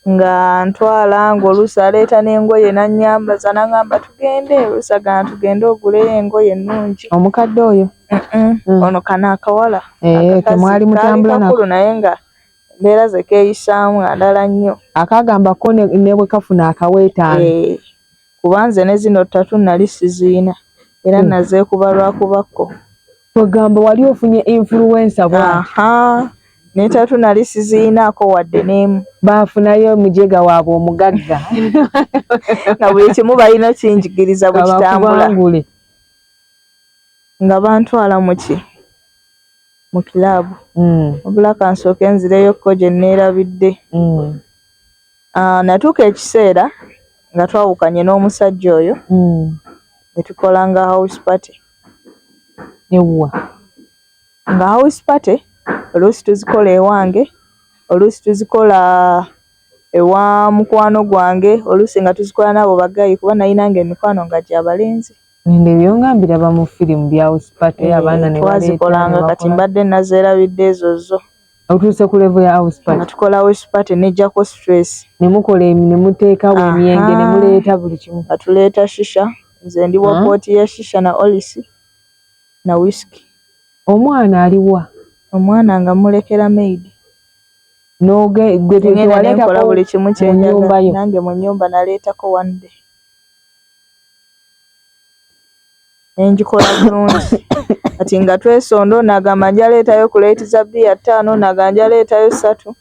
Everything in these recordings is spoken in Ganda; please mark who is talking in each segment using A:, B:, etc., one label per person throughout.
A: nga ntwala ng'oluusi aleeta n'engoye nannyambaza nangamba tugende olusagana tugende oguleyo engoye ennungi.
B: Omukadde oyo
A: ono kana akawala
B: temwali mutambula
A: kakulu naye nga embeera ze keeyisaamu ndala nnyo.
B: Akagamba ko ne bwe kafuna akaweetaano.
A: Kuba nze ne zino ttatu nali siziina era nazeekuba lwakubakko.
B: Kwegamba wali ofunye influencer bw'ati.
A: Ne ttatu nali siziinaako wadde n'emu.
B: Baafunayo omujega waabwe omugagga.
A: Nga buli kimu balina kinjigiriza bwe kitambula. Nga bantwala mu kilaabu. Wabula kansooke nzireyokko gye neerabidde. Natuuka ekiseera nga twawukanye n'omusajja oyo ne tukola nga house party. Nga house party oluusi tuzikola ewange, oluusi tuzikola ewa mukwano gwange, oluusi nga tuzikola n'abo bagayi kuba nayinanga emikwano nga gy'abalenzi.
B: Ebyo nga mbiraba mu firimu bya house party abaana ne
A: twazikolanga kati mbadde nazeerabidde ezo zo.
B: Otuuse ku level ya house party.
A: Tukola house party nejjako stress.
B: Ne mukola ne muteekawo emyenge ne muleeta buli kimu.
A: Tuleeta shisha, nze ndi wa pooti ya shisha na olisi na whisky.
B: Omwana aliwa?
A: Omwana nga mulekera maid.
B: Gwe tewaleetako
A: buli kimu kyenjagala nange mu nnyumba naleetako one day. Nenjikola bulungi. Kati nga twesondo nagamba njaleetayo kuleeti za bbiya 5 naganja leetayo 3.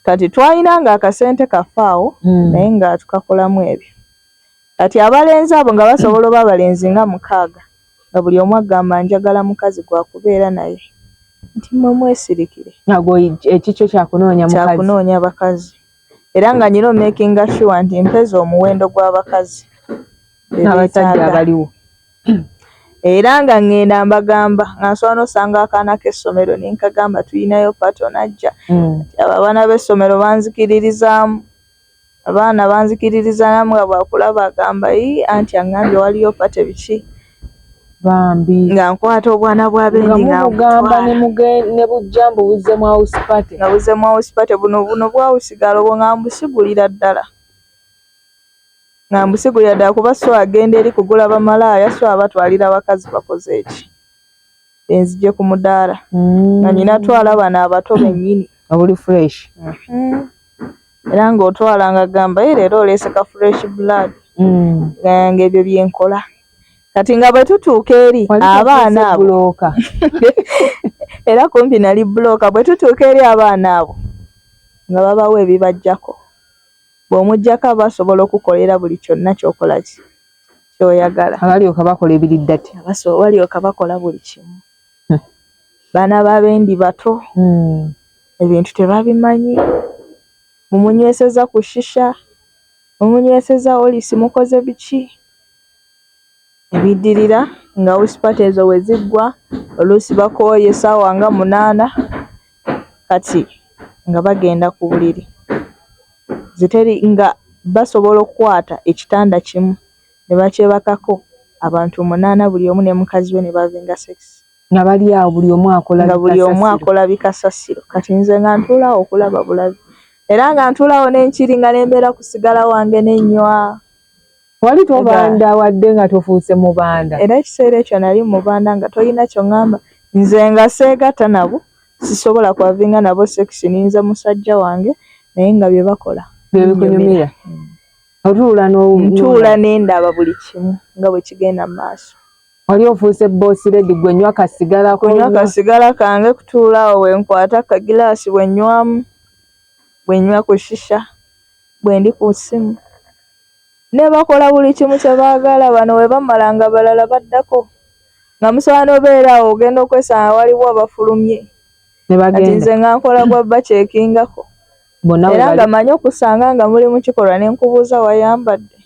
A: Kati twayinanga akasente kafaawo naye nga tukakolamu ebyo. Kati abalenzi abo nga basobola oba abalenzi nga 6 nga buli omu agamba njagala mukazi gwa kubeera naye. Nti mmwe mwesirikire.
B: Nago ekikyo kyakunoonya mukazi.
A: Kyakunoonya bakazi. Era nga nyina makinga sure nti mpeza omuwendo gw'abakazi.
B: N'abasajja abaliwo.
A: Era nga ngenda mbagamba nga nsobola n'osanga akaana k'essomero ne nkagamba tuyinayo pato najja. Abaana b'essomero banzikiririzaamu. Abaana banzikiririza namwe bwakulaba agamba anti angambye waliyo pato biki.
B: Bambi.
A: Nga nkwata obwana bwa bendi nga
B: mugamba ne bujja mbubuze mu house party.
A: Nga buze mu house party buno bwa usigalo nga mbusigulira ddala. Nga mbusigulira ddala kuba so agenda eri kugula bamalaaya so abatwalira abakazi bakoze eki. Enzije ku mudaala. Nga nyina twala bana abato bennyini.
B: Obuli fresh.
A: Era ng'otwala nga gamba leero oleese ka fresh blood. Nga ebyo byenkola. Kati nga bwe tutuuka eri abaana abo. Era kumpi nali bloka bwe tutuuka eri abaana abo. Nga babawo ebibajjako. Bw'omuggyako basobola okukolera buli kyonna ky'okola ky'oyagala.
B: Abalyoka bakola ebiriddati.
A: Balyoka bakola buli kimu. Baana b'abendi bato. Ebintu tebabimanyi. Mumunyweseza ku shisha. Mumunyweseza olisi mukoze biki. Ebiddirira nga house party ezo we ziggwa oluusi bakooye essaawa nga 8 kati nga bagenda ku buliri. Ziteri nga basobola okukwata ekitanda kimu ne bakyebakako abantu 8 buli omu ne mukazi we ne bavinga sex.
B: Nga bali awo buli omu akola
A: bikasasiro. Kati nze nga ntuulawo okulaba bulabi. Era nga ntuulawo n'enkiringa n'embeera kusigala wange n'ennywa.
B: Wali tobanda wadde nga tofuuse mubanda.
A: Era ekiseera ekyo nali mubanda nga tolina ky'oŋŋamba. Nze nga seegatta nabo sisobola kwavinga nabo sex ninza musajja wange naye nga bye bakola.
B: Bikunyumira.
A: Ntuula n'endaba buli kimu nga bwe kigenda mu maaso.
B: Wali ofuuse boss lady gwe nywa kasigala ko.
A: Kunywa kasigala kange kutuulaawo we nkwata kagilaasi bwe nnywamu. Bwe nnywa ku shisha. Bwe ndi ku ssimu. Ne bakola buli kimu kye baagala bano we bamala nga balala baddako. Nga musobola n'obeera awo ogenda okwesanga waliwo abafulumye. Kati nze nga nkola gwa bakyekingako. Era nga manyi okusanga nga muli mu kikolwa ne nkubuuza wayambadde.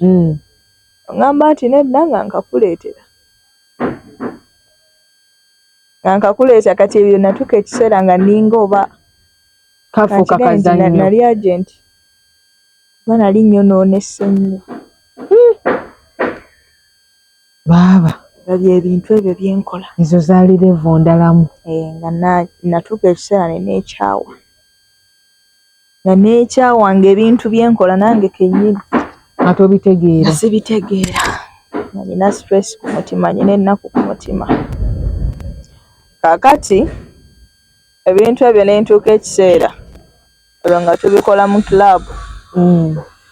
A: Ngamba nti nedda nga nkakuleetera. Nga nkakuleetera kati ebyo natuuka ekiseera nga ninga oba
B: kafuuka kazannyo.
A: Nali agenti. Kuba nali nnyonoonese nnyo.
B: Baaba.
A: Bye ebintu ebyo byenkola.
B: Ezo zaali levo ndalamu.
A: Nga natuuka ekiseera ne neekyawa. nga n'ekyawange ebintu byenkola nange kennyini
B: nga tobitegeera.
A: nga sibitegeera, nga nina stress ku mutima, nina ennaku ku mutima. Kaakati ebintu ebyo ne ntuuka ekiseera olwo nga tubikola mu club.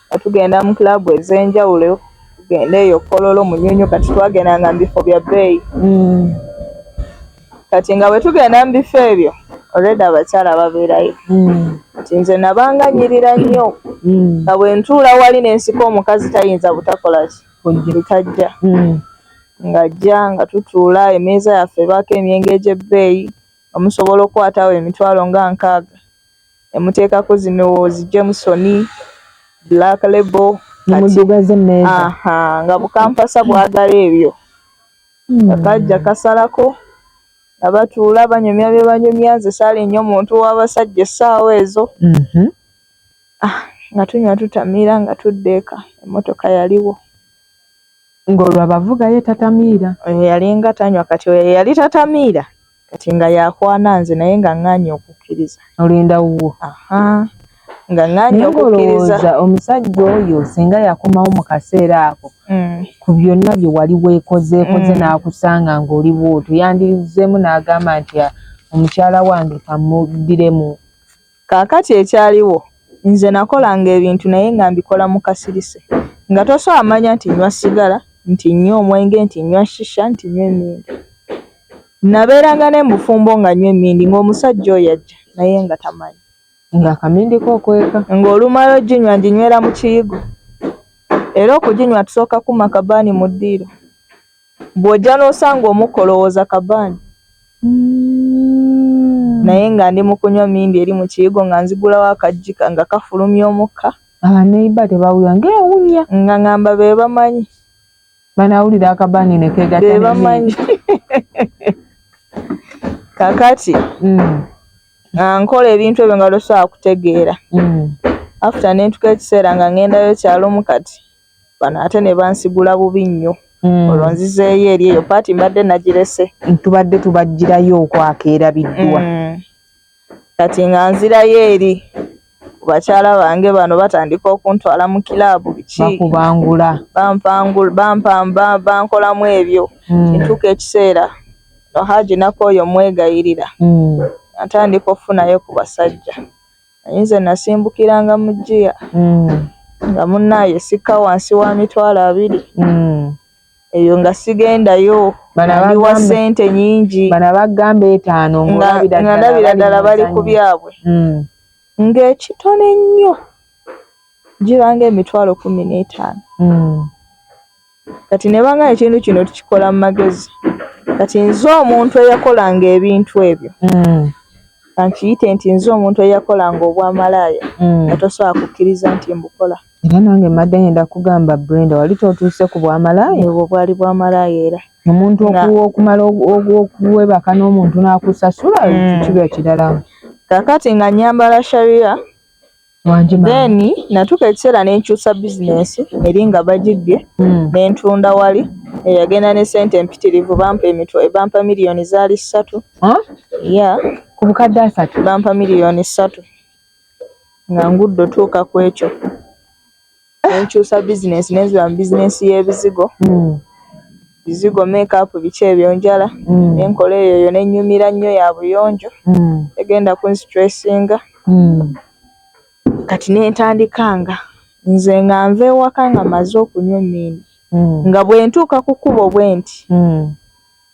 A: Nga tugenda mu club ez'enjawulo, tugenda eyo Kololo, Munyonyo, kati twagendanga mu bifo bya bbeeyi. Kati nga bwe tugenda mu bifo ebyo already abakyala babeerayo. Kati nze nabanga nyirira nnyo nga bwe ntuula wali n'ensika omukazi tayinza butakola ki butajja. Ng'ajja nga tutuula, emmeeza yaffe ebaako emyenge egy'ebbeeyi nga musobola okukwatawo emitwalo nga 6. Ne muteekako zino zi Jameson, Black Label.
B: Mudugaze emmeeza.
A: Nga bukampasa bwagala ebyo. Akajja kasalako nga batuula banyumya bye banyumya, nze saali nnyo muntu w'abasajja essaawa ezo. Nga tunywa tutamiira nga tudda eka, emmotoka yaliwo.
B: Ng'olwo abavuga ye tatamiira.
A: Oyo yalinga tanywa, kati oyo yali tatamiira kati nga yakwana nze naye nga ŋŋaanye okukkiriza.
B: Olinda wuwo.
A: Nga ŋŋaanye okukkiriza.
B: Ng'olowooza omusajja oyo singa yakomawo mu kaseera ako ku byonna bye wali weekozeekoze n'akusanga ng'oli bw'otyo, yandirizeemu n'agamba nti omukyala wange kamuddiremu.
A: Kaakati ekyaliwo nze nakolanga ebintu naye nga mbikola mu kasirise, nga tosobola manya nti nywa sigala, nti nywa omwenge, nti nywa shisha, nti nywa emmindi. Nabeeranga ne mbufumbo nga nywa emmindi ng'omusajja oyo ajja naye nga tamanyi.
B: Ng'akamindi kookweka.
A: Ng'olumala oginywera nginywera mu kiyigo. Era okuginywa tusooka kuma kabaani mu ddiiro. Bw'ojja n'osanga omukka olowooza kabaani. Naye nga ndi mu kunywa mmindi eri mu kiyigo nga nzigulawo akajjika nga kafulumya omukka.
B: Abaneiba tebawulira ng'ewunya.
A: Nga ngamba be bamanyi.
B: Banaawulira akabaani ne keegatta
A: be bamanyi. Kakati nkola ebintu ebyo nga tosobola kutegeera. After ne ntuuka ekiseera nga ŋŋendayo kyalomu kati bano ate ne bansigula bubi nnyo. Olwo nzizeeyo eri eyo paati mbadde nagirese.
B: Tubadde tubagirayo okwaka erabiddwa.
A: Kati nga nzirayo eri bakyala bange bano batandika okuntwala mu kiraabu biki.
B: Bakubangula.
A: Bankolamu ebyo. Ntuuka ekiseera no Haji Nakooyo mwegayirira. Natandika okufunayo ku basajja. Naye nze nasimbukiranga mu jjiya. Nga munnaaye sikka wansi wa mitwalo 2. Eyo nga sigendayo. Ndiwa ssente nnyingi.
B: Bano bagamba 5
A: nga ndabira ddala bali ku byabwe. Ng'ekitone nnyo giranga emitwalo 15. Kati ne banga ekintu kino tukikola mu magezi. Kati nze omuntu eyakolanga ebintu ebyo. Kankiyite nti nze omuntu eyakolanga obwamalaaya. Nga tosobola kukkiriza nti mbukola.
B: Era nange mbadde ngenda kugamba Brenda, wali totuuse ku bwamalaaya?
A: Ebwo bwali bwamalaaya era.
B: Omuntu okumala okuwebaka n'omuntu n'akusasula kiba kirala.
A: Kaakati nga nnyambala sharia. Then natuuka ekiseera ne nkyusa bizinensi eri nga bagibbye ne ntunda wali eyagenda ne ssente empitirivu bampa miliyoni zaali 3.
B: Ku bukadde 3
A: bampa miliyoni 3 nga ngudde otuuka ku ekyo. Nenkyusa bizinensi nenziba mu bizinensi y'ebizigo. Bizigo make-up biki ebyo njala. Nenkola eyo nennyumira nnyo ya buyonjo. Egenda kunstressinga. Kati nentandikanga nze nga nva ewaka nga maze okunywa emmindi. Nga bwe ntuuka ku kkubo bwe nti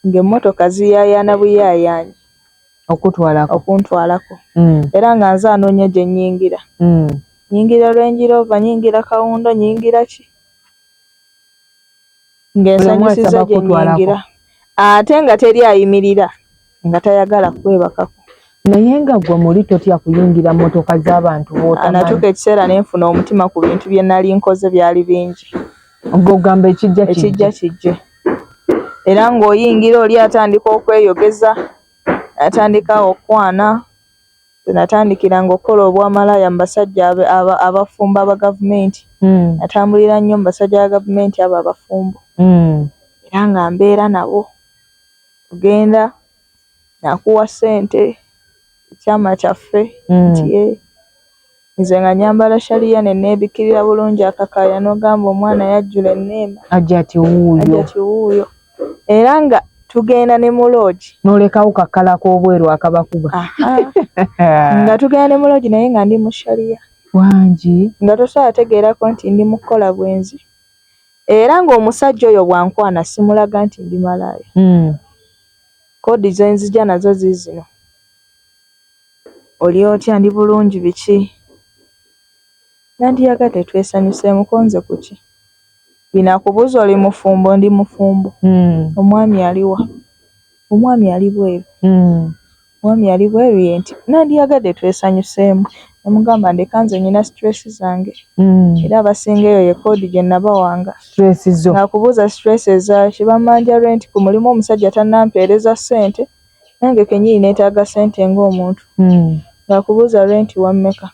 A: ng'emmotoka ziyayaana buyaayaanyi okuntwalako. Era nga nze anoonya gye nnyingira. Nyingira Range Rover, nyingira Kawundo, nyingira ki? Ng'ensanyusiza gye nnyingira. Ate nga teri ayimirira nga tayagala kwebakako.
B: Naye nga gwe muli totya kuyingira mmotoka z'abantu b'otamanyi.
A: Natuuka ekiseera ne nfuna omutima ku bintu bye nali nkoze byali bingi.
B: Ogamba ekijja
A: kijje. Era ng'oyingira oli atandika okweyogeza, atandika okwana. Natandikiranga okukola obwamalaaya mu basajja abafumbo aba gavumenti. Natambulira nnyo mu basajja ba gavumenti abo abafumbo. Era nga mbeera nabo. Tugenda nakuwa ssente ekyama kyaffe nti nze nga nyambala sharia ne neebikirira bulungi akakaaya n'ogamba omwana yajjula enneema
B: ajja ati wuuyo
A: era nga tugenda ne mu loogi
B: n'olekawo kakkala k'obweru akabakuba
A: nga tugenda ne mu loogi naye nga ndi mu sharia
B: wangi
A: nga tosobola tegeerako nti ndi mu kukola bwenzi era ng'omusajja oyo bwankwana simulaga nti ndi malaaya kodi ze nzija nazo ziizino oli otya ndi bulungi biki nandiyagadde twesanyuseemu konze kuki binakubuuza oli mufumbo ndi mufumbo omwami aliwa omwami ali bweru omwami ali bweru ye nti nandiyagadde twesanyuseemu namugamba ndeka nze nyina stress zange era abasinga eyo ye kodi gye nabawanga ng'akubuuza stress ezaki bamanja rent ku mulimu omusajja tannampeereza ssente nange kenyini neetaaga ssente ng'omuntu ng'akubuuza rent wammeka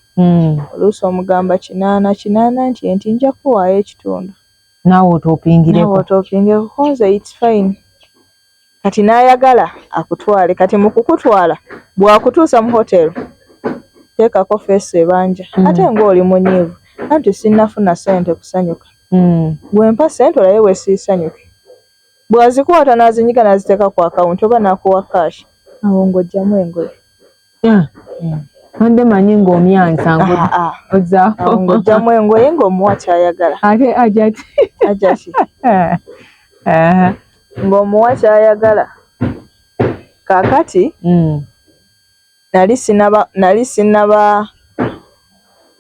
A: oluusi omugamba 8 nti nja kuwaayo ekitundu
B: naawe otoopingireko
A: konze it's fine kati n'ayagala akutwale kati mu kukutwala bw'akutuusa mu hotelu teekako feesi ebanja ate ng'oli munyiivu anti sinnafuna ssente kusanyuka bw'empa ssente olaye weesiisanyuke bw'azikuwata n'azinyiga n'aziteeka ku akawunti oba n'akuwa kaashi awo ng'ojjamu engoye
B: ande manyi ng'omyansa
A: awo ng'ojjamu engoye ng'omuwa kyayagala
B: ate
A: ajja ki ng'omuwa kyayagala kaakati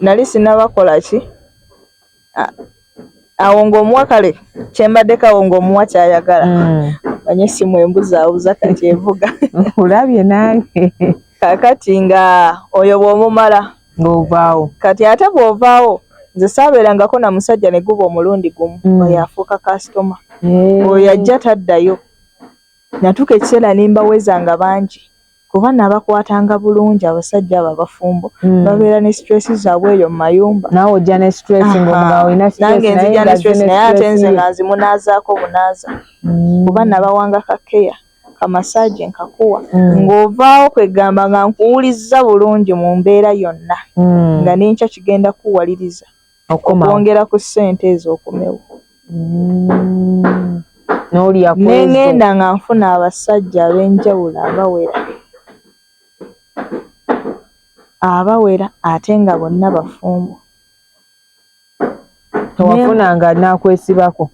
A: nali sinnabakola ki awo ng'omuwa kale kyembaddeko awo ng'omuwa kyayagala manye simwembuzaabuza kati evuga
B: olabye nange
A: kaakati nga oyo bw'omumala
B: ng'ovaawo
A: kati ate bw'ovaawo nze saabeerangako na musajja ne guba omulundi gumu oyo afuuka kasitoma oyo ajja taddayo natuuka ekiseera nimbawezanga bangi kuba nabakwatanga bulungi abasajja abo abafumbo babeera ne stress zaabwe eyo mu mayumba
B: naawe ojja ne stress ng'omugabo olina
A: nange nzija ne stress naye ate nze nga nzimunaazaako bunaaza kuba nabawanga kakeya kamasaaji nkakuwa ng'ovaawo kwegamba nga nkuwulizza bulungi mu mbeera yonna nga nenkya kigenda kuwaliriza okwongera ku ssente ezo okumewo nengenda nga nfuna abasajja ab'enjawulo abawera ate nga bonna bafumbo
B: tewafunanga nakwesibako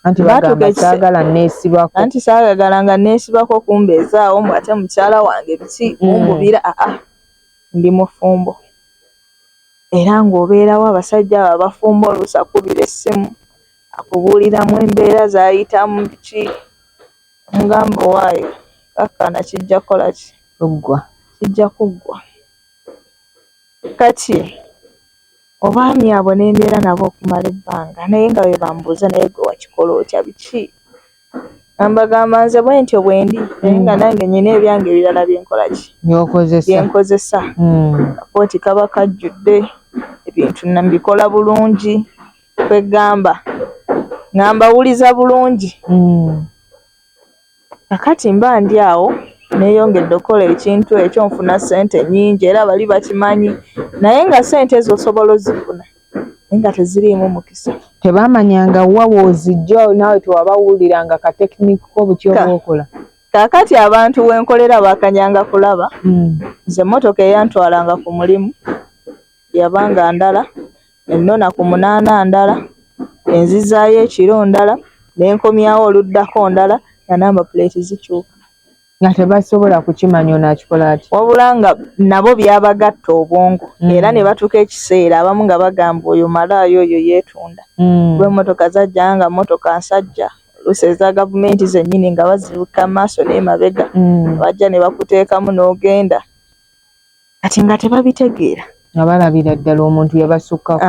B: anti bagamba saagala neesibako
A: anti saagagala nga neesibako kumbeezaawo mbu ate mukyala wange biki mumbubira ndi mufumbo era ng'obeerawo abasajja abo abafumbo oluusi akubira essimu akubuuliramu embeera z'ayitamu biki mugamba waayo kakkana kijja kukola ki kijja kuggwa kati obaami abo n'embeera nabo okumala ebbanga naye nga bwe bambuuza naye gwe wakikola otya biki ambagamba nze bwentyo bwendi naye nga nange nyina ebyange ebirala byenkola ki byenkozesa kapooti kaba kajjudde ebintu nambikola bulungi kwegamba ngambawuliza bulungi kakati mba ndi awo neeyongedde okukola ekintu ekyo nfuna ssente nnyingi era bali bakimanyi naye nga ssente ezo osobola ozifuna naye nga teziriimu mukisa
B: tebamanyanga wa woozijja naawe tewabawuliranga katekiniki kobuki oba okola
A: kaakati abantu wenkolera bakanyanga kulaba nze emmotoka eyantwalanga ku mulimu yabanga ndala ennona ku 8 ndala enzizaayo ekiro ndala n'enkomyawo oluddako ndala nga namba puleeti zikyuka
B: nga tebasobola kukimanya onaakikola ati
A: wabula nga nabo byabagatta obwongo era ne batuuka ekiseera abamu nga bagamba oyo malaayo oyo yeetunda kuba emmotoka zajja nga mmotoka nsajja oluusi eza gavumenti zennyini nga bazibuka maaso n'emabega bajja ne bakuteekamu n'ogenda kati nga tebabitegeera
B: nga balabira ddala omuntu yabasukkako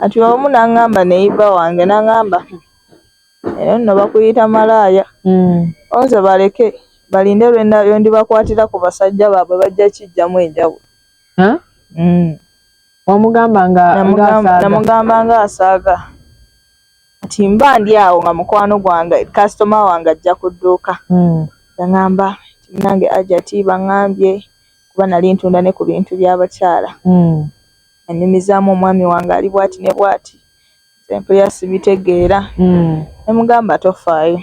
A: ati omu n'aŋŋamba neyiba wange n'aŋŋamba era nno bakuyita malaaya onze baleke balinde lwe ndibakwatira ku basajja baabwe bajja kijjamu enjawulo
B: wamugamba
A: namugamba nga asaaga ati mba ndi awo nga mukwano gwange kasitoma wange ajja ku dduuka yaŋŋamba nange ajja ti baŋŋambye kuba nali ntunda ne ku bintu by'abakyala. Anyumizaamu omwami wange ali bw'ati ne bw'ati. Empulira sibitegeera. Ne mugamba tofaayo.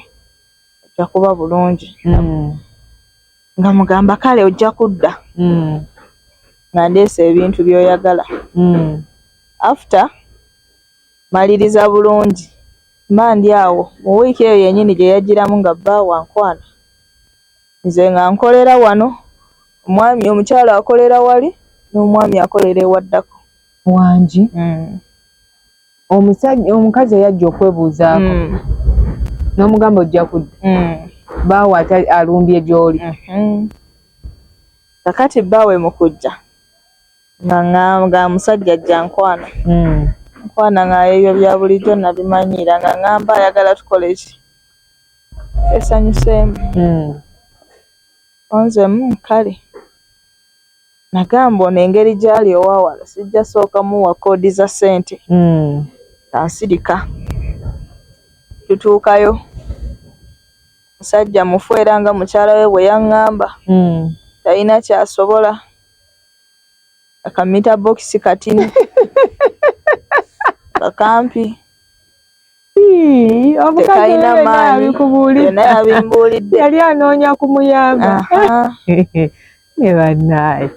A: Ojja kuba bulungi. Nga mugamba kale ojja kudda. Nga ndeese ebintu by'oyagala. After maliriza bulungi. Mandi awo mu wiiki eyo yennyini gye yagiramu nga bba wankwana. Nze nga nkolera wano. Omwami omukyala akolera wali n'omwami akolera ewaddako.
B: Wangi. Omukazi eyajja okwebuuzaako. N'omugamba ojja kudda. Bbaawe alumbye gy'oli.
A: Kakati bbaawe mu kujja. Nga musajja ajja nkwana. Nkwana nga ebyo bya bulijjo nabimanyira nga ngamba ayagala tukole ki. Esanyuseemu. Onzemu kale. Nagamba ono engeri gy'ali owaawala sijja sooka muwa koodi za ssente. Kansirika. Tutuukayo. Musajja mufu era nga mukyala we bwe yaŋŋamba. Talina kyasobola. Akamita bokisi katini. Kakampi.
B: Tekayina maanyi.
A: Yonna yabimbuulidde.
B: Yali anoonya kumuyamba. Ne bannaye.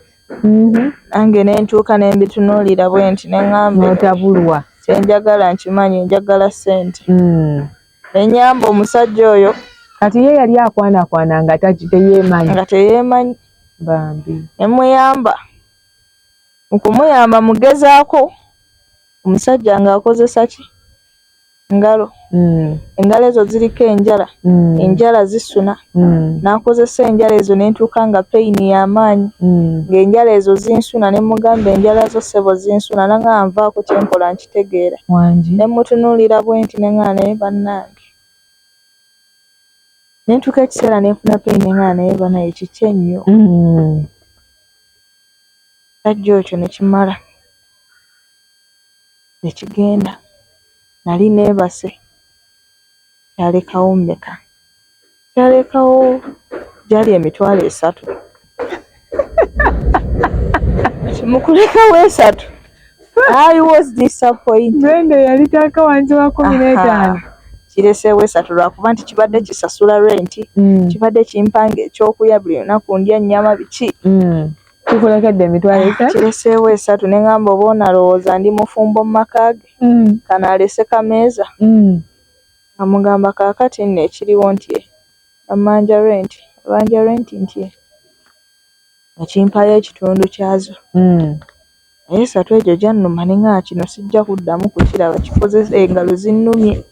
A: Nange ne ntuuka ne mbitunuulira bwe nti ne ŋŋamba.
B: N'otabulwa.
A: Kyenjagala nkimanyi njagala ssente. Ne nnyamba omusajja oyo.
B: Kati ye yali akwanakwana nga teyeemanyi.
A: Nga teyeemanyi.
B: Bambi.
A: Ne muyamba. Mu kumuyamba mugezaako. Omusajja ng'akozesa ki? Ngalo. Engalo ezo ziriko enjala. Enjala zisuna. N'akozesa enjala ezo ne ntuuka nga peyini y'amaanyi. Ng'enjala ezo zinsuna ne mugamba enjala zo ssebo zinsuna nanga nvaako kye nkola nkitegeera. Ne mutunuulira bwe nti ne ŋŋaana naye bannange. Ne ntuuka ekiseera ne nfuna peyini ne ŋŋaana naye bannaye kiki ennyo. Sajja ekyo ne kimala. Ne kigenda. Nali neebase. Kyalekawo mmeka. Kyalekawo gyali emitwalo 3. Mu kulekawo 3. I was disappointed.
B: Brenda yali taaka wansi wa 15.
A: Kireseewo 3 lwakuba nti kibadde kisasula renti. Kibadde kimpanga ekyokulya buli lunaku ndya nnyama biki.
B: Kikulekedde emitwalo 3.
A: Kireseewo 3 ne ŋŋamba oba onalowooza ndi mufumbo mu maka ge. Kano alese kameeza. Amugamba kaakati nno ekiriwo ntye. Banja renti ntye. Ekimpayo ekitundu kyazo. Naye 3 egyo gyannuma ne ŋŋaa kino sijja kuddamu kukiraba kikozesa engalo zinnumye.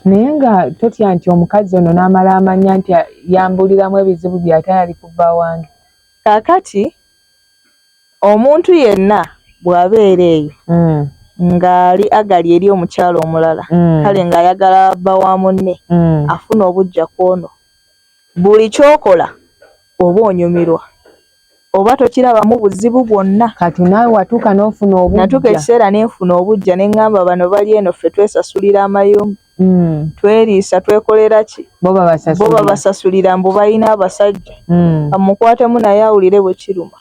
B: Naye nga totya nti omukazi ono n'amala amanya nti yambuliramu ebizibu by'ate yali kubba wange.
A: Kaakati omuntu yenna bw'abeera eyo ng'ali agali eri omukyalo omulala kale ng'ayagala bba wa munne afuna obujja kwono. Buli kyokola oba onyumirwa oba tokirabamu buzibu bwonna.
B: Kati naawe watuuka n'ofuna obujja.
A: Natuuka ekiseera ne nfuna obujja ne ŋŋamba bano bali eno ffe twesasulira amayumba. Tweriisa twekolera ki? Bo babasasulira mbu balina abasajja. Amukwatemu naye awulire bwe kiruma.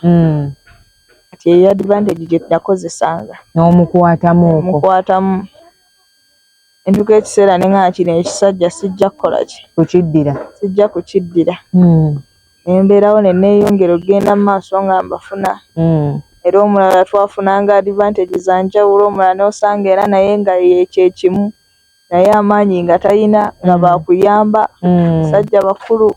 A: Kati eyo advantage gye nakozesanga.
B: N'omukwatamu.
A: Entuuka ekiseera ne ŋŋaa kino ekisajja sijja kukola ki? Sijja kukiddira. Ne mbeerawo ne neeyongera okugenda mu maaso nga mbafuna. Era omulala twafunanga advantage za njawulo, omulala n'osanga era naye nga kye kimu. Naye amaanyi nga talina nga baakuyamba. Basajja bakulu.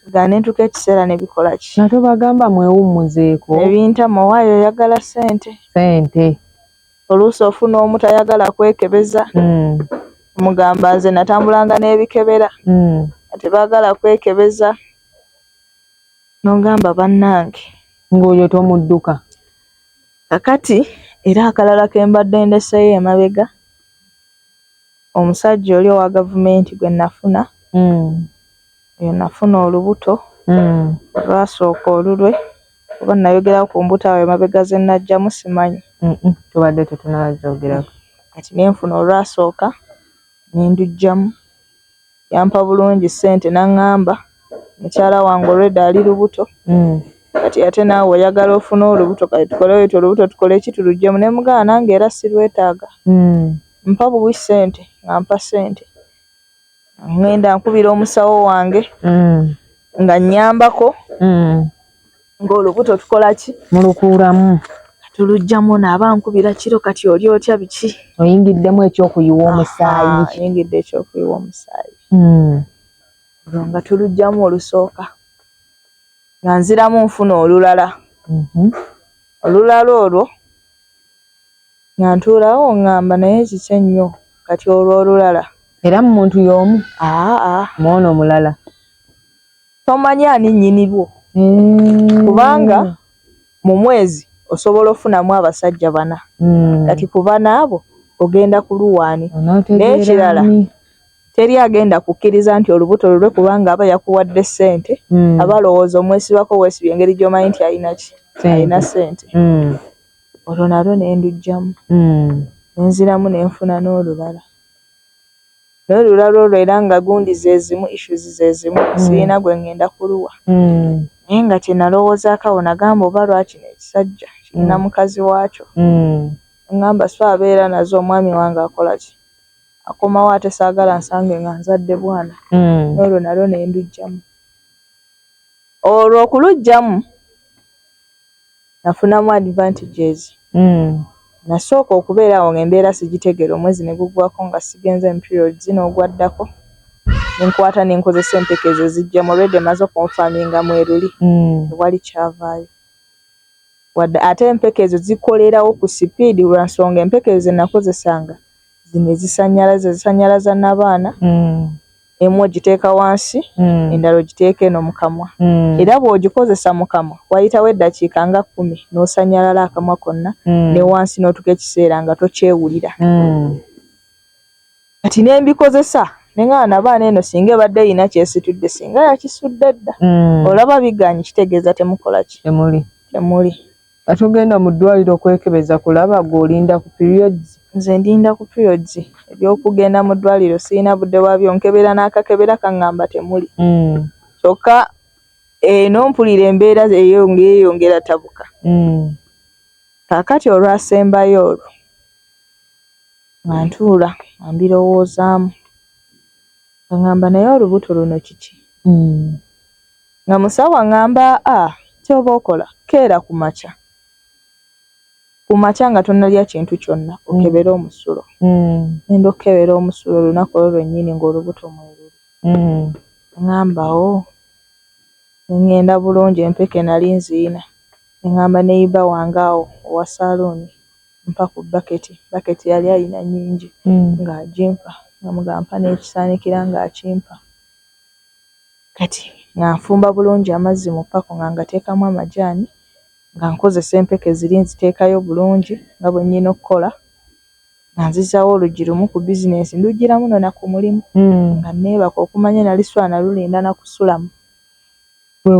A: Nga n'entuuka ekiseera ne bikola ki?
B: Nga tobagamba mwewummuzeeko.
A: Ne bintama waayo oyagala ssente. Oluusi ofuna omu tayagala kwekebeza. Mugamba nze natambulanga n'ebikebera. Tebaagala kwekebeza. N'ogamba bannange.
B: Ng'oyo tomudduka.
A: Kakati era akalala ke mbadde ndeseeyo emabega. Omusajja oli owa gavumenti gwe nafuna. Oyo nafuna olubuto. Lwasooka olulwe. Oba nayogera ku mbuto awo emabega ze najjamu simanyi.
B: Tubadde tetunazoogerako.
A: Kati ne nfuna olwasooka ne ndujjamu. Yampa bulungi ssente n'aŋŋamba mukyala wange olwedda ali lubuto. kati ate naawe oyagala ofuna olubuto kale tukole wetyo olubuto tukole ki tuluggyemu ne mugana nange era sirwetaaga mpa buwi ssente nga mpa ssente ngenda nkubira omusawo wange nga nnyambako ng'olubuto tukola ki
B: mulukuulamu
A: tulugjamu naaba nkubira kiro kati oli otya biki
B: oyingiddemu ekyokuyiwa omusaayi
A: yingidde ekyokuyiwa omusaayi nga tulugjamu olusooka nga nziramu nfuna olulala olulala olwo nga ntuulawo ngamba naye kiki ennyo kati olwo olulala
B: era mu muntu y'omu mwono omulala
A: tomanyi ani nnyini bwo kubanga mu mwezi osobola ofunamu abasajja 4 kati ku bana abo ogenda kuluwaani n'ekirala teri agenda kukkiriza nti olubuto lulwe kubanga aba yakuwadde ssente aba alowooza omwesibako weesibye engeri gy'omanyi nti alina ssente olwo nalwo ne ndugjamu nenziramu ne nfuna n'olulala naye olulala olwo era nga gundi zeezimu issues zeezimu sirina gwe ngenda kuluwa naye nga kye nalowoozaako awo nagamba oba lwaki n'ekisajja kirina mukazi waakyo ngamba so abeera nazo omwami wange akola ki akomawo ate saagala nsange nga nzadde bwana n'olwo nalwo ne ndugjamu olwo okulugjamu nafunamu advantages nasooka okubeera awo ng'embeera sigitegeera omwezi ne gugwako nga sigenze mu periods n'ogwaddako nenkwata nenkozesa empekezo zijja mu already maze okunfaminga mweruli tewali kyavaayo wadde ate empekezo zikolerawo ku speed lwa nsonga empekezo ze nakozesanga zino zisanyalaza n'abaana emu ogiteeka wansi endala ogiteeka eno mu kamwa era bw'ogikozesa mu kamwa wayitawo eddakiika nga 10 n'osanyalala akamwa konna ne wansi n'otuka ekiseera nga tokyewulira kati ne mbikozesa nengana abaana eno singa ebadde erina kyesitudde singa yakisudde dda olaba biganye kitegeeza temukola ki temuli
B: atugenda mu ddwaliro okwekebeza kulaba g'olinda ku periods
A: nze ndinda ku periods ebyokugenda mu ddwaliro sirina budde bwabyo nkebera n'akakebera kaŋŋamba temuli kyokka eno mpulira embeera eyeyongera tabuka kaakati olwasembayo olwo nga ntuula nga mbirowoozaamu ngamba naye olubuto luno kiki nga musawo aŋŋamba kyoba okola keera ku makya nga tonnalya kintu kyonna okebera omusulo nenda okukebera omusulo olunaku olwo lwennyini ng'olubuto mweruli ŋŋambawo neŋŋenda bulungi empeke nali nziina neŋŋamba neyiba wange awo owa saluuni mpa ku baketi yali alina nnyingi ng'agimpa nga mugampa n'ekisaanikira ng'akimpa kati nga nfumba bulungi amazzi mu ppako nga ngateekamu amajaani nga nkozesa empeke ziri nziteekayo bulungi nga bwe nnyina okukola nga nzizaawo oluggi lumu ku bizinensi ndugiramu nona ku mulimu nga neebaka okumanya nali swana lulinda nakusulamu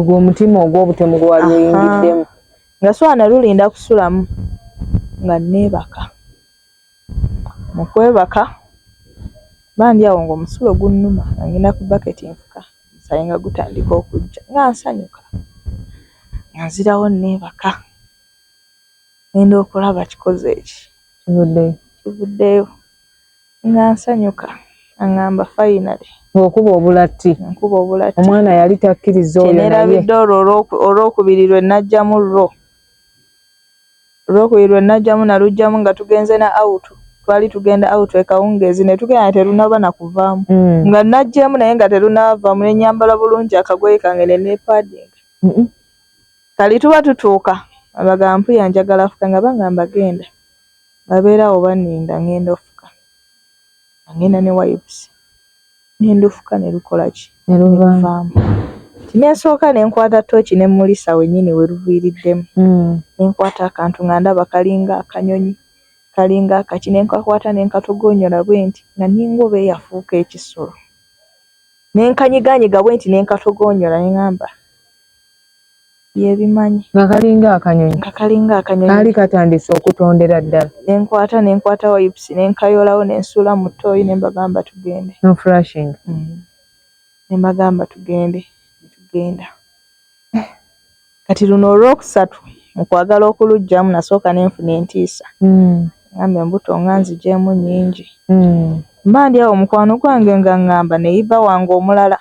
B: gwe omutima ogw'obutemu gwe wali oyingiddemu
A: nga swana lulinda kusulamu nga neebaka mu kwebaka bandi awo ng'omusulo gunnuma nga ngenda ku baketi nfuka nsaye nga gutandika okujja nga nsanyuka nga nzirawo neebaka ngenda okulaba kikoze eki kivuddeyo nga nsanyuka aŋŋamba finally
B: okuba obulatti omwana yali takkiriza oyo naye
A: nerabidde olwokubiri lwe najjamu olwokubiri lwe najjamu nalugjamu nga tugenze na out twali tugenda out ekawungeezi ne tugenda terunaba nakuvaamu nga najjemu naye nga terunavaamu ne nyambala bulungi akagoye kange ne neepaadinga kali tuba tutuuka abagamba mpuya njagala fuka nga bagamba genda babeerawo banninda ngenda ofuka ngenda ne wipes nendufuka ne lukola ki
B: ne luvaamu
A: tinensooka nenkwata tooki ne mulisa wennyini we luviiriddemu nenkwata akantu nga ndaba kalinga akanyonyi kalinga akaki nenkakwata nenkatogonyola bwe nti nga ninga oba eyafuuka ekisolo nenkanyiganyiga bwe nti nenkatogonyola neŋŋamba byebimanyi
B: nga kalinga akanyonyi kaali katandise okutondera ddala
A: nenkwata wipes nenkayolawo nensuula mu ttooyi nembagamba tugende
B: no flashing
A: nembagamba tugenda kati luno olwokusatu mu kwagala okulugyamu nasooka nenfuna entiisa ngambye embuto nga nzigyemu nnyingi mba ndi awo mukwano gwange nga ŋŋamba neyiva wange omulala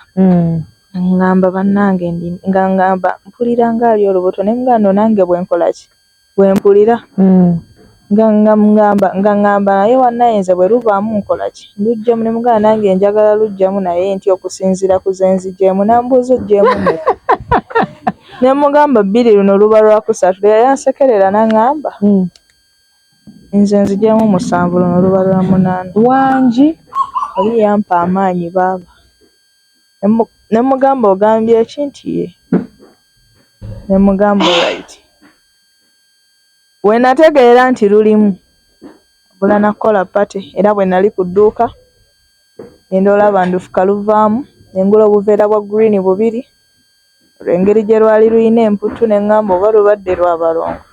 A: ŋŋamba bannange nga ŋŋamba mpulira nga ali olubuto ne mugano nange bwenkolaki bwempulira nga ŋŋamba naye wannayinza bwe lubaamu nkolaki luggyamu ne mugano nange njagala luggyamu naye nti okusinziira ku ze nzigyemu nambuuza oggyemu mmeka ne mugamba 2 luno luba lwakusatu yansekerera n'aŋŋamba nze nzigyemu 7 luno luba lwa 8
B: wangi
A: oli yampa amaanyi baaba ne mugamba ogambye eki nti ye ne mugamba right we nategeera nti lulimu bula nakola pate era bwe nali ku dduuka nendoola bandufuka luvaamu nengula obuveera bwa green 2 olw'engeri gye lwali luyina emputu ne ŋŋamba oba lubadde lwa balongo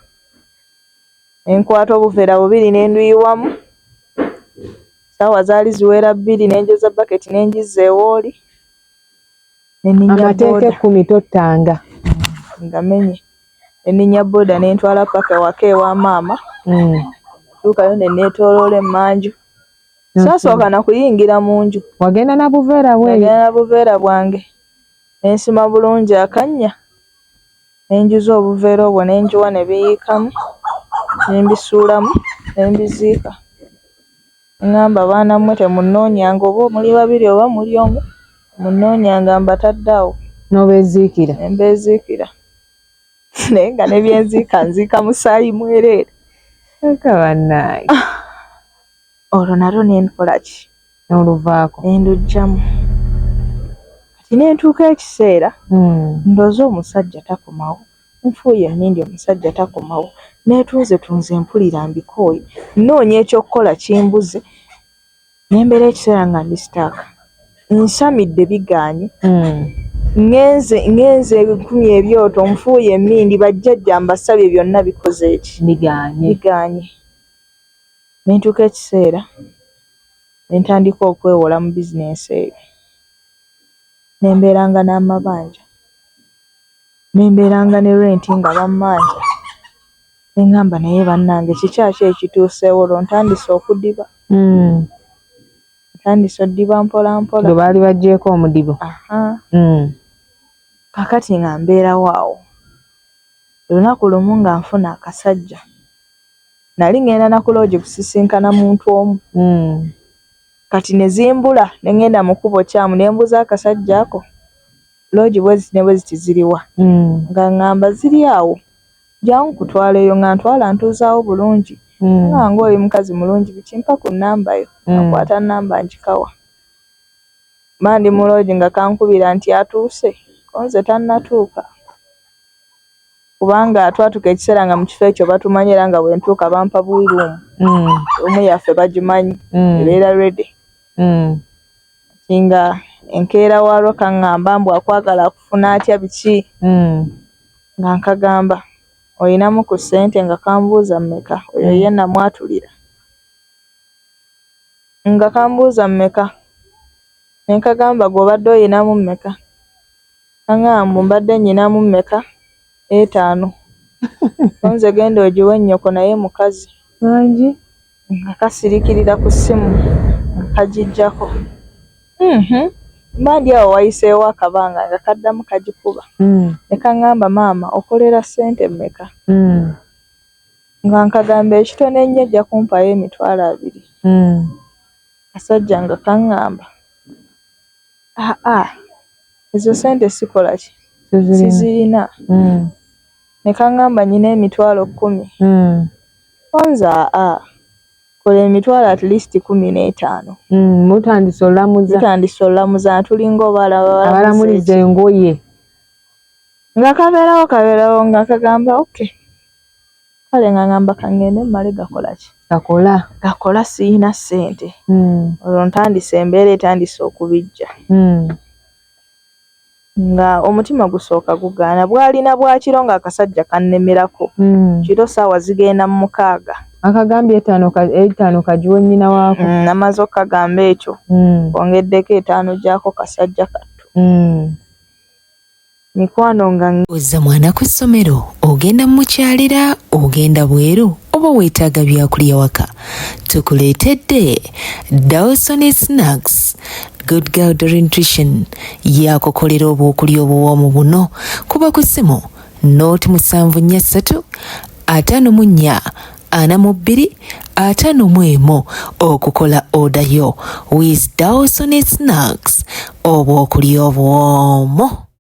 A: nenkwata obuveera 2 nenduyiwamu saawa zaali ziwera 2 nenjoza baketi nengiza ewooli
B: amateeka 10 tottanga
A: ngamenye neninya boda nentwala paka waka ewa maama tuukayo neneetooloola emmanju saasooka nakuyingira mu nju
B: wagenda na buveera
A: bwange nensima bulungi akannya nenjuza obuveera obwo nenjuwa ne biyiikamu nembisuulamu nembiziika ŋŋamba baana mmwe temunnoonyanga oba muli 2 oba muli 1 munnoonyanga mbatadde awo
B: n'obeeziikira
A: nembeeziikira naye nga nebyenziika nziika musaayi mwereere
B: akabannaye
A: olwo nalwo nenkolaki
B: n'oluvaako
A: nenduggyamu kati nentuuka ekiseera ndooza omusajja takomawo nfuuye ennindi omusajja takomawo neetunze mpulira mbikooye nnoonya ekyokukola kimbuze nembeera ekiseera nga ndi sitaaka nsamidde bigaanye ngenze 10 ebyoto nfuuye emmindi bajjajja mbasabye byonna bikoze eki bigaanye nentuuka ekiseera nentandika okwewola mu bizinensi eyo nembeeranga n'amabanja nembeeranga ne renti nga bammanja neŋŋamba naye bannange kikyaki ekituuseewo olwo ntandise okudiba ntandise oddiba mpola mpola
B: gwe baali baggyeeko omudibo
A: kakati nga mbeerawo awo olunaku lumu nga nfuna akasajja nali ngenda na ku loogi kusisinkana muntu omu kati ne zimbula ne ngenda mu kkubo kyamu ne mbuza akasajja ako loogi bwe ziti ziriwa nga ŋŋamba ziri awo jangu kutwaleyo nga ntwala ntuuzaawo bulungi nga oli mukazi mulungi bikimpa ku nnamba yo akwata nnamba njikawa mandi mu loogi nga kankubira nti atuuse konze tannatuuka kubanga twatuka ekiseera nga mu kifo ekyo batumanyi era nga bwentuuka bampa bwiruumu omu yaffe bagimanyi ebeera ready kinga enkeera waalwo kaŋŋamba mbu akwagala akufuna atya biki nga nkagamba olinamu ku ssente nga kambuuza mmeka oyo ye namwatulira nga kambuuza mmeka nenkagamba gw'obadde oyinamu mmeka kaŋŋamba mbadde nnyinamu mmeka 5 konze genda ogiwe nnyoko naye mukazi nga kasirikirira ku ssimu nga kagijjako mba ndi awo wayiseewo akabanga nga kaddamu kagikuba ne kaŋŋamba maama okolera ssente mmeka nga nkagamba ekitono ennyo ejja kumpayo 20,000 kasajja nga kaŋŋamba ezo ssente sikolaki sizirina ne kaŋŋamba nyina 10,000 konza kola 15,000 mutandise olamuza tulinga
B: abalamuliza engoye
A: nga kabeerawo nga kagamba kale nga ngamba kangende mmale gakola siyina ssente olwo ntandise embeera etandise okubijja nga omutima gusooka gugaana bwalina bwakiro nga akasajja kannemerako kiro saawa zigenda mu 6
B: akagambye 5 kagiwe nnyina waako
A: namaze okukagamba ekyo ongeddeko 5 gyako kasajja kattu mikwano nga
C: oza mwana ku ssomero, ogenda mukyalira, ogenda bweru oba weetaaga byakulya waka, tukuleetedde Dawson Snacks Good Girl Nutrition yakukolera obwokulya obuwoomu buno. Kuba ku ssimu 0743 54 42 51 okukola oda yo with Dawson Snacks obwokulya obuwoomu.